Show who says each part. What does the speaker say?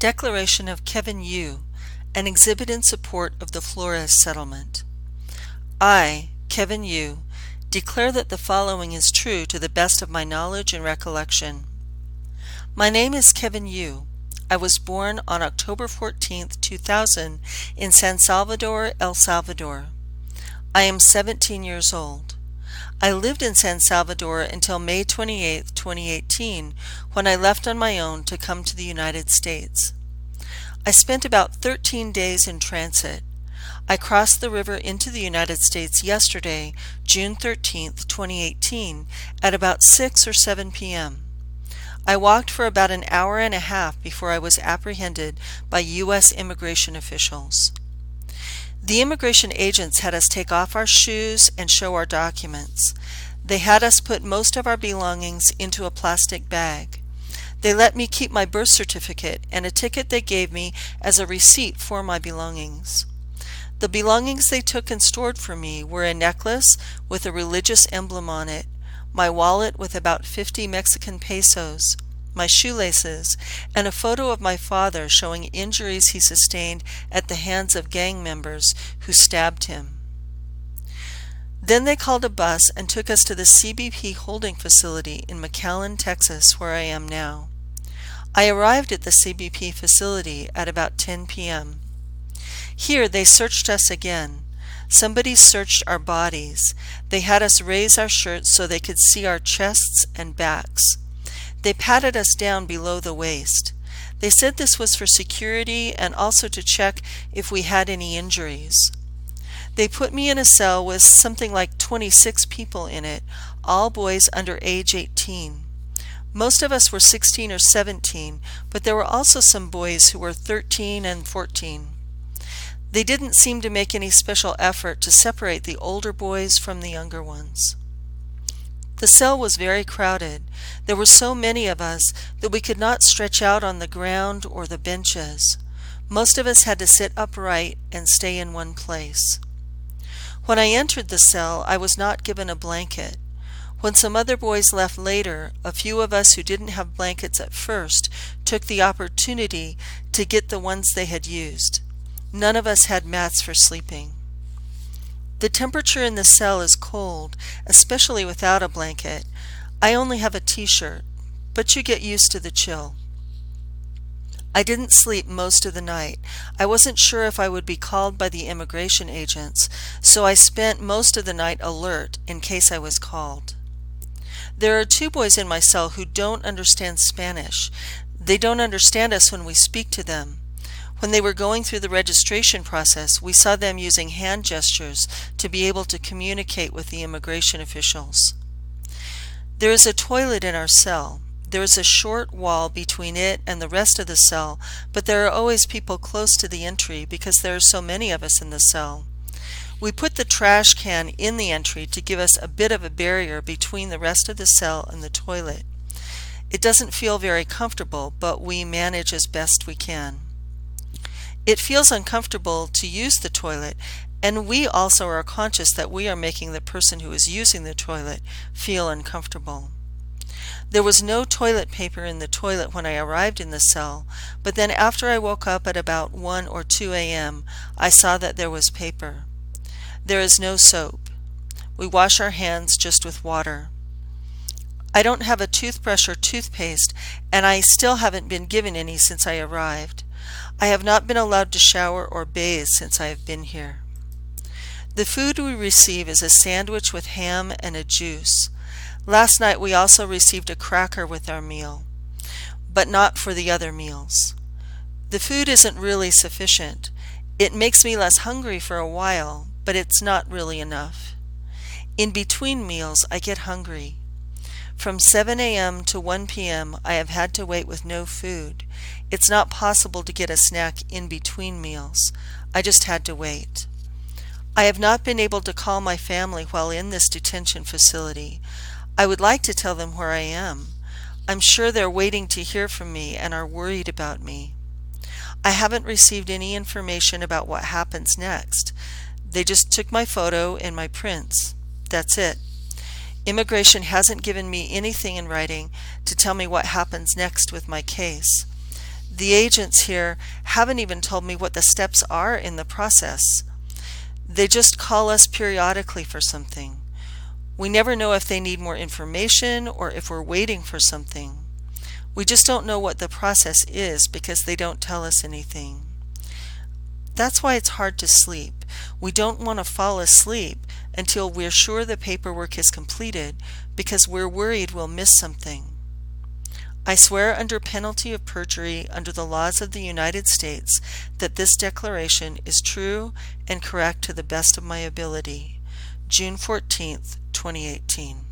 Speaker 1: Declaration of Kevin Yu, an exhibit in support of the Flores settlement. I, Kevin Yu, declare that the following is true to the best of my knowledge and recollection. My name is Kevin Yu. I was born on October 14, 2000 in San Salvador, El Salvador. I am 17 years old. I lived in San Salvador until May 28, 2018, when I left on my own to come to the United States. I spent about 13 days in transit. I crossed the river into the United States yesterday, June 13, 2018, at about 6 or 7 p.m. I walked for about an hour and a half before I was apprehended by U.S. immigration officials. The immigration agents had us take off our shoes and show our documents. They had us put most of our belongings into a plastic bag. They let me keep my birth certificate and a ticket they gave me as a receipt for my belongings. The belongings they took and stored for me were a necklace with a religious emblem on it, my wallet with about 50 Mexican pesos, my shoelaces, and a photo of my father showing injuries he sustained at the hands of gang members who stabbed him. Then they called a bus and took us to the CBP holding facility in McAllen, Texas, where I am now. I arrived at the CBP facility at about 10 p.m. Here they searched us again. Somebody searched our bodies. They had us raise our shirts so they could see our chests and backs. They patted us down below the waist. They said this was for security and also to check if we had any injuries. They put me in a cell with something like 26 people in it, all boys under age 18. Most of us were 16 or 17, but there were also some boys who were 13 and 14. They didn't seem to make any special effort to separate the older boys from the younger ones. The cell was very crowded. There were so many of us that we could not stretch out on the ground or the benches. Most of us had to sit upright and stay in one place. When I entered the cell, I was not given a blanket. When some other boys left later, a few of us who didn't have blankets at first took the opportunity to get the ones they had used. None of us had mats for sleeping. The temperature in the cell is cold, especially without a blanket. I only have a t-shirt, but you get used to the chill. I didn't sleep most of the night. I wasn't sure if I would be called by the immigration agents, so I spent most of the night alert in case I was called. There are 2 boys in my cell who don't understand Spanish. They don't understand us when we speak to them. When they were going through the registration process, we saw them using hand gestures to be able to communicate with the immigration officials. There is a toilet in our cell. There is a short wall between it and the rest of the cell, but there are always people close to the entry because there are so many of us in the cell. We put the trash can in the entry to give us a bit of a barrier between the rest of the cell and the toilet. It doesn't feel very comfortable, but we manage as best we can. It feels uncomfortable to use the toilet, and we also are conscious that we are making the person who is using the toilet feel uncomfortable. There was no toilet paper in the toilet when I arrived in the cell, but then after I woke up at about 1 or 2 a.m., I saw that there was paper. There is no soap. We wash our hands just with water. I don't have a toothbrush or toothpaste, and I still haven't been given any since I arrived. I have not been allowed to shower or bathe since I have been here. The food we receive is a sandwich with ham and a juice. Last night we also received a cracker with our meal, but not for the other meals. The food isn't really sufficient. It makes me less hungry for a while, but it's not really enough. In between meals I get hungry. From 7 a.m. to 1 p.m. I have had to wait with no food. It's not possible to get a snack in between meals. I just had to wait. I have not been able to call my family while in this detention facility. I would like to tell them where I am. I'm sure they're waiting to hear from me and are worried about me. I haven't received any information about what happens next. They just took my photo and my prints. That's it. Immigration hasn't given me anything in writing to tell me what happens next with my case. The agents here haven't even told me what the steps are in the process. They just call us periodically for something. We never know if they need more information or if we're waiting for something. We just don't know what the process is because they don't tell us anything. That's why it's hard to sleep. We don't want to fall asleep until we're sure the paperwork is completed because we're worried we'll miss something. I swear under penalty of perjury under the laws of the United States that this declaration is true and correct to the best of my ability. June 14th, 2018.